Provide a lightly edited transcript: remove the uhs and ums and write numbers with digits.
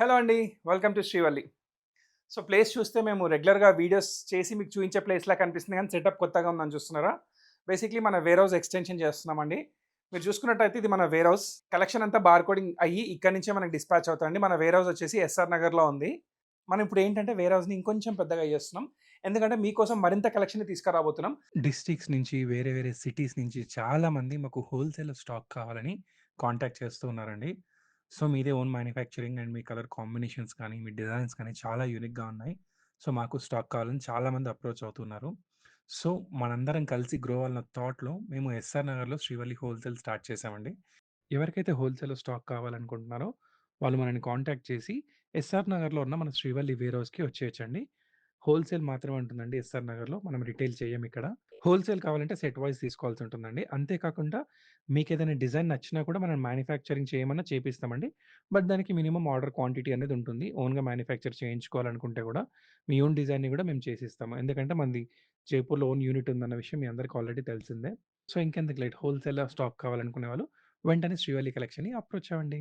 Hello అండి. Welcome to Srivalli. So, place చూస్తే మేము రెగ్యులర్‌గా వీడియోస్ చేసి మీకు చూయించే ప్లేస్‌లా కనిపిస్తుంది గానీ, సెటప్ కొత్తగా ఉందని చూస్తున్నారా? బేసిక్‌లీ మన వేర్ హౌస్ ఎక్స్‌టెన్షన్ చేస్తున్నామండి. మీరు చూసుకున్నట్టయితే ఇది మన వేర్ హౌస్. కలెక్షన్ అంతా బార్‌కోడింగ్ అయ్యి ఇక్కడి నుంచే మనకు డిస్పాచ్ అవుతాయండి. మన వేర్ హౌస్ వచ్చేసి ఎస్ఆర్ నగర్‌లో ఉంది. మనం ఇప్పుడు ఏంటంటే వేర్ హౌస్‌ని ఇంకొంచెం పెద్దగా చేస్తున్నాం. ఎందుకంటే మీకోసం మరింత కలెక్షన్‌ని తీసుకురాబోతున్నాం. డిస్ట్రిక్ట్స్ నుంచి, వేరే వేరే సిటీస్ నుంచి చాలామంది మాకు హోల్‌సేల్‌లో స్టాక్ కావాలని కాంటాక్ట్ చేస్తూ ఉన్నారండి. సో, మీదే own manufacturing and me colour combinations కానీ, మీ డిజైన్స్ కానీ చాలా యూనిక్‌గా ఉన్నాయి. సో, మాకు స్టాక్ కావాలని చాలామంది అప్రోచ్ అవుతున్నారు. సో, మనందరం కలిసి గ్రో అన్న థాట్‌లో మేము ఎస్ఆర్ నగర్‌లో శ్రీవల్లి హోల్‌సేల్ స్టార్ట్ చేశామండి. ఎవరికైతే హోల్‌సేల్‌లో స్టాక్ కావాలనుకుంటున్నారో వాళ్ళు మనల్ని కాంటాక్ట్ చేసి ఎస్ఆర్ నగర్‌లో ఉన్న మన శ్రీవల్లి వేర్ హౌస్‌కి వచ్చేయొచ్చండి. హోల్‌సేల్ మాత్రమే ఉంటుందండి ఎస్ఆర్ నగర్‌లో. మనం రిటైల్ చెయ్యమిక్కడ. హోల్‌సేల్ కావాలంటే సెట్ వైస్ తీసుకోవాల్సుంటుందండి. అంతే కాకుండా మీకేదైనా డిజైన్ నచ్చినా కూడా మనం మ్యానుఫ్యాక్చరింగ్ చేయమన్నా చేపిస్తామండి. బట్ దానికి మినిమమ్ ఆర్డర్ క్వాంటిటీ అనేది ఉంటుంది. ఓన్‌గా మ్యానుఫ్యాక్చర్ చేయించుకోవాలనుకుంటే గూడా మీ ఓన్ డిజైన్‌ని గూడా మేము చేసిస్తాము. ఎందుకంటే మనది జైపూర్‌లో ఓన్ యూనిట్ ఉందన్న విషయం మీ అందరికి ఆల్రెడీ తెలిసిందే. సో, ఇంకెందుకు లేట్ హోల్‌సేల్‌లో స్టాక్ కావాలనుకునే వాళ్ళు వెంటనే శ్రీవల్లి కలెక్షన్‌ని అప్రోచ్ అవ్వండి.